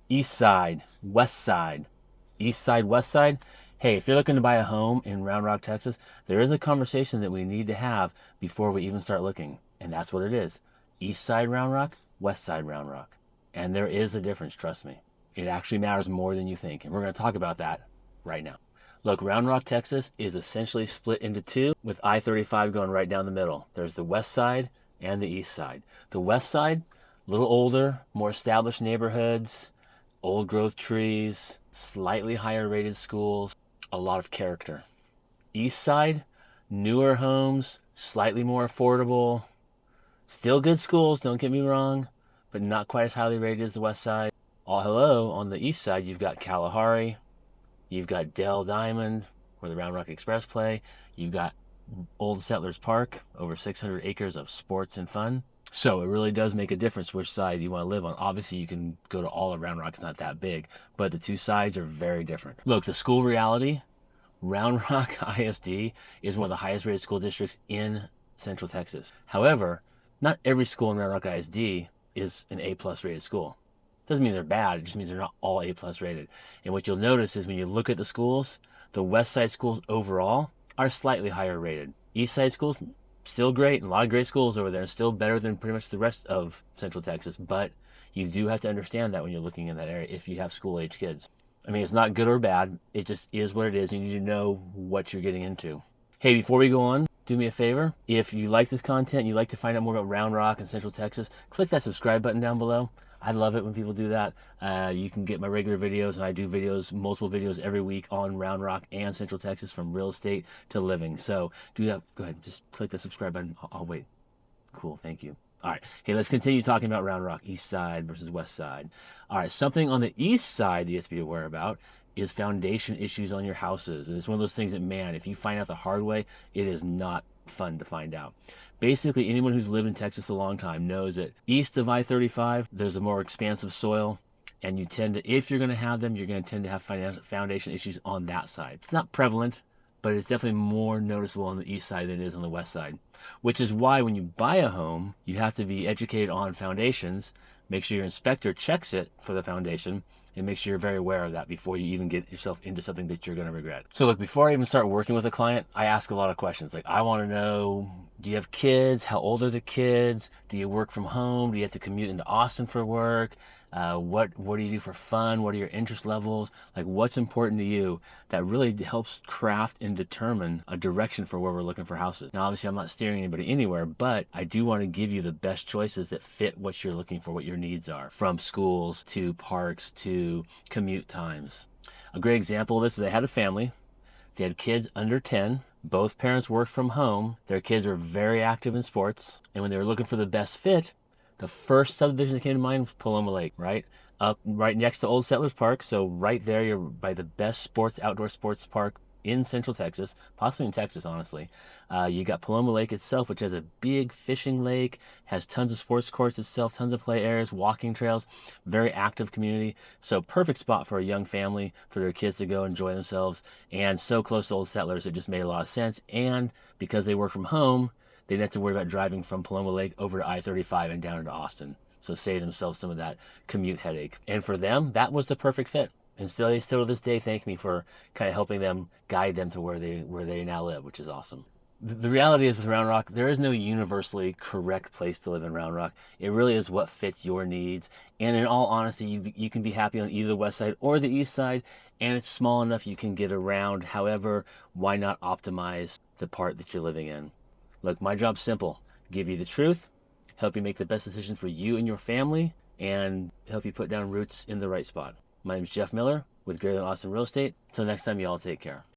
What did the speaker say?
East side, west side, east side, west side. Hey, if you're looking to buy a home in Round Rock, Texas, there is a conversation that we need to have before we even start looking. And that's what it is. East side Round Rock, west side Round Rock. And there is a difference, trust me. It actually matters more than you think. And we're going to talk about that right now. Look, Round Rock, Texas is essentially split into two with I-35 going right down the middle. There's the west side and the east side. The west side, a little older, more established neighborhoods, old growth trees, slightly higher rated schools, a lot of character. East side, newer homes, slightly more affordable, still good schools, don't get me wrong, but not quite as highly rated as the west side. Oh, hello, on the east side, you've got Kalahari, you've got Dell Diamond, where the Round Rock Express play, you've got Old Settlers Park, over 600 acres of sports and fun. So it really does make a difference which side you want to live on. Obviously, you can go to all of Round Rock. It's not that big, but the two sides are very different. Look, the school reality, Round Rock ISD is one of the highest rated school districts in Central Texas. However, not every school in Round Rock ISD is an A-plus rated school. Doesn't mean they're bad. It just means they're not all A-plus rated. And what you'll notice is when you look at the schools, the west side schools overall are slightly higher rated. East side schools, still great, and a lot of great schools over there, still better than pretty much the rest of Central Texas, but you do have to understand that when you're looking in that area if you have school-age kids. I mean, it's not good or bad. It just is what it is. You need to know what you're getting into. Hey, before we go on, do me a favor. If you like this content and you'd like to find out more about Round Rock and Central Texas, click that subscribe button down below. I love it when people do that. You can get my regular videos, and I do videos, multiple videos every week on Round Rock and Central Texas, from real estate to living. So do that. Go ahead. Just click the subscribe button. I'll wait. Cool. Thank you. All right. Hey, let's continue talking about Round Rock, east side versus west side. All right. Something on the east side that you have to be aware about is foundation issues on your houses. And it's one of those things that, man, if you find out the hard way, it is not fun to find out. Basically, anyone who's lived in Texas a long time knows that east of I-35, there's a more expansive soil, and you tend to, if you're going to have them, you're going to tend to have foundation issues on that side. It's not prevalent, but it's definitely more noticeable on the east side than it is on the west side, which is why when you buy a home, you have to be educated on foundations. Make sure your inspector checks it for the foundation, and make sure you're very aware of that before you even get yourself into something that you're going to regret. So look, before I even start working with a client, I ask a lot of questions. Like, I want to know, do you have kids? How old are the kids? Do you work from home? Do you have to commute into Austin for work? What do you do for fun? What are your interest levels? Like, what's important to you? That really helps craft and determine a direction for where we're looking for houses. Now, obviously, I'm not steering anybody anywhere, but I do want to give you the best choices that fit what you're looking for, what your needs are, from schools to parks to commute times. A great example of this is I had a family. They had kids under 10. Both parents worked from home. Their kids were very active in sports. And when they were looking for the best fit, the first subdivision that came to mind was Paloma Lake, right? Up right next to Old Settlers Park. So right there, you're by the best outdoor sports park in Central Texas, possibly in Texas, honestly. You got Paloma Lake itself, which has a big fishing lake, has tons of sports courts itself, tons of play areas, walking trails, very active community. So perfect spot for a young family, for their kids to go enjoy themselves. And so close to Old Settlers, it just made a lot of sense. And because they work from home, they didn't have to worry about driving from Paloma Lake over to I-35 and down into Austin. So save themselves some of that commute headache. And for them, that was the perfect fit. And still to this day thank me for kind of helping them, guide them to where they now live, which is awesome. The reality is with Round Rock, there is no universally correct place to live in Round Rock. It really is what fits your needs. And in all honesty, you can be happy on either the west side or the east side, and it's small enough you can get around. However, why not optimize the part that you're living in? Look, my job's simple. Give you the truth, help you make the best decision for you and your family, and help you put down roots in the right spot. My name is Jeff Miller with Greater Than Austin Real Estate. Until next time, y'all take care.